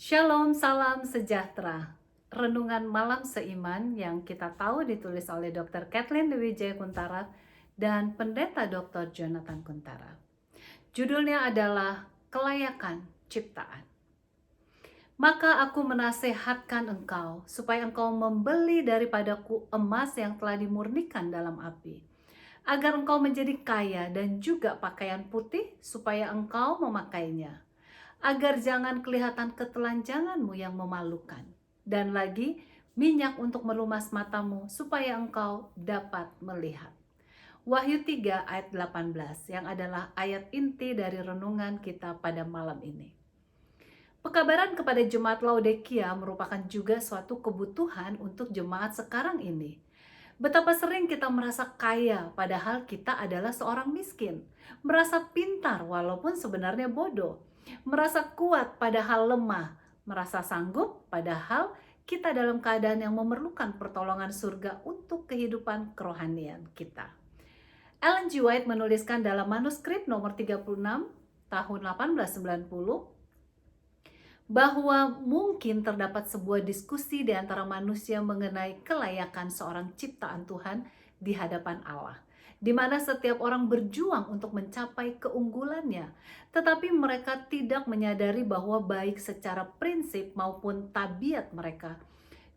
Shalom, salam sejahtera. Renungan malam seiman yang kita tahu ditulis oleh Dr. Kathleen Dewijaya Kuntara dan Pendeta Dr. Jonathan Kuntara. Judulnya adalah Kelayakan Ciptaan. Maka aku menasehatkan engkau supaya engkau membeli daripadaku emas yang telah dimurnikan dalam api, agar engkau menjadi kaya, dan juga pakaian putih supaya engkau memakainya, agar jangan kelihatan ketelanjanganmu yang memalukan, dan lagi minyak untuk melumas matamu supaya engkau dapat melihat. Wahyu 3 ayat 18 yang adalah ayat inti dari renungan kita pada malam ini. Pekabaran kepada jemaat Laodikia merupakan juga suatu kebutuhan untuk jemaat sekarang ini. Betapa sering kita merasa kaya padahal kita adalah seorang miskin, merasa pintar walaupun sebenarnya bodoh, merasa kuat padahal lemah, merasa sanggup padahal kita dalam keadaan yang memerlukan pertolongan surga untuk kehidupan kerohanian kita. Ellen G. White menuliskan dalam manuskrip nomor 36 tahun 1890 bahwa mungkin terdapat sebuah diskusi di antara manusia mengenai kelayakan seorang ciptaan Tuhan di hadapan Allah, di mana setiap orang berjuang untuk mencapai keunggulannya, tetapi mereka tidak menyadari bahwa baik secara prinsip maupun tabiat mereka,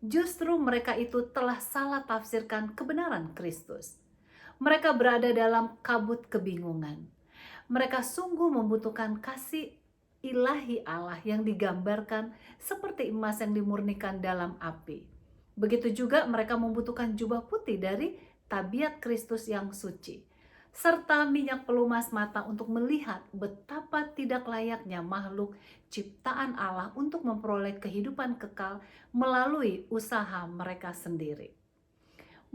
justru mereka itu telah salah tafsirkan kebenaran Kristus. Mereka berada dalam kabut kebingungan. Mereka sungguh membutuhkan kasih ilahi Allah yang digambarkan seperti emas yang dimurnikan dalam api. Begitu juga mereka membutuhkan jubah putih dari tabiat Kristus yang suci, serta minyak pelumas mata untuk melihat betapa tidak layaknya makhluk ciptaan Allah untuk memperoleh kehidupan kekal melalui usaha mereka sendiri.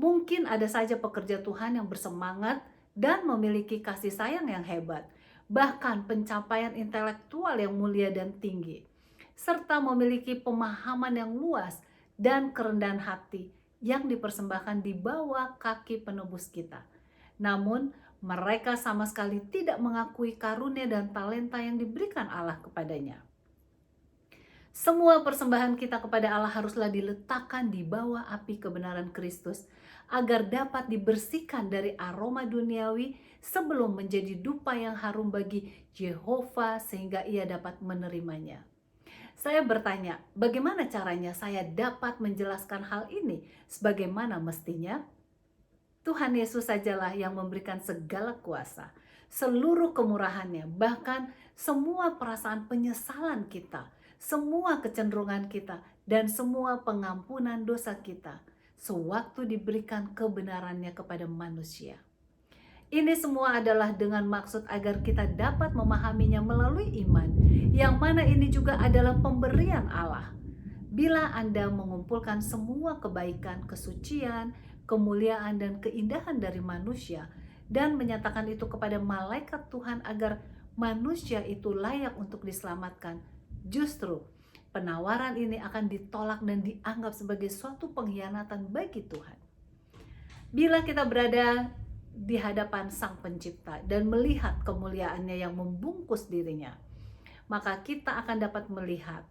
Mungkin ada saja pekerja Tuhan yang bersemangat dan memiliki kasih sayang yang hebat, bahkan pencapaian intelektual yang mulia dan tinggi, serta memiliki pemahaman yang luas dan kerendahan hati yang dipersembahkan di bawah kaki penebus kita. Namun, mereka sama sekali tidak mengakui karunia dan talenta yang diberikan Allah kepadanya. Semua persembahan kita kepada Allah haruslah diletakkan di bawah api kebenaran Kristus, agar dapat dibersihkan dari aroma duniawi sebelum menjadi dupa yang harum bagi Yehova sehingga ia dapat menerimanya. Saya bertanya, bagaimana caranya saya dapat menjelaskan hal ini sebagaimana mestinya? Tuhan Yesus sajalah yang memberikan segala kuasa, seluruh kemurahannya, bahkan semua perasaan penyesalan kita, semua kecenderungan kita, dan semua pengampunan dosa kita, sewaktu diberikan kebenarannya kepada manusia. Ini semua adalah dengan maksud agar kita dapat memahaminya melalui iman, yang mana ini juga adalah pemberian Allah. Bila Anda mengumpulkan semua kebaikan, kesucian, kemuliaan, dan keindahan dari manusia, dan menyatakan itu kepada malaikat Tuhan agar manusia itu layak untuk diselamatkan, justru penawaran ini akan ditolak dan dianggap sebagai suatu pengkhianatan bagi Tuhan. Bila kita berada di hadapan Sang Pencipta dan melihat kemuliaannya yang membungkus dirinya, maka kita akan dapat melihat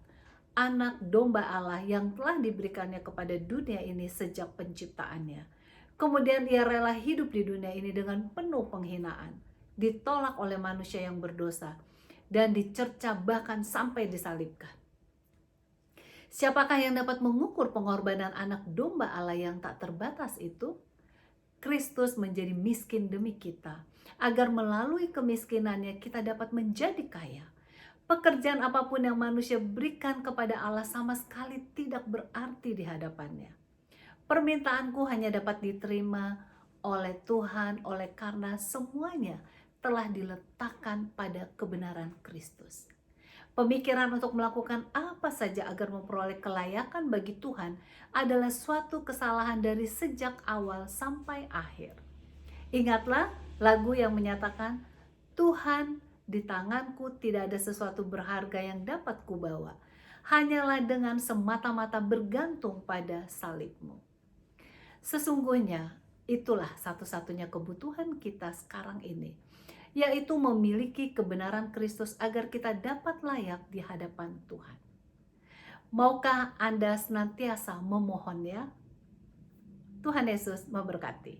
anak domba Allah yang telah diberikannya kepada dunia ini sejak penciptaannya. Kemudian ia rela hidup di dunia ini dengan penuh penghinaan, ditolak oleh manusia yang berdosa, dan dicerca bahkan sampai disalibkan. Siapakah yang dapat mengukur pengorbanan anak domba Allah yang tak terbatas itu? Kristus menjadi miskin demi kita, agar melalui kemiskinannya kita dapat menjadi kaya. Pekerjaan apapun yang manusia berikan kepada Allah sama sekali tidak berarti di hadapannya. Permintaanku hanya dapat diterima oleh Tuhan oleh karena semuanya telah diletakkan pada kebenaran Kristus. Pemikiran untuk melakukan apa saja agar memperoleh kelayakan bagi Tuhan adalah suatu kesalahan dari sejak awal sampai akhir. Ingatlah lagu yang menyatakan, Tuhan, di tanganku tidak ada sesuatu berharga yang dapat kubawa, hanyalah dengan semata-mata bergantung pada salibmu. Sesungguhnya itulah satu-satunya kebutuhan kita sekarang ini, yaitu memiliki kebenaran Kristus agar kita dapat layak di hadapan Tuhan. Maukah Anda senantiasa memohon ya? Tuhan Yesus memberkati.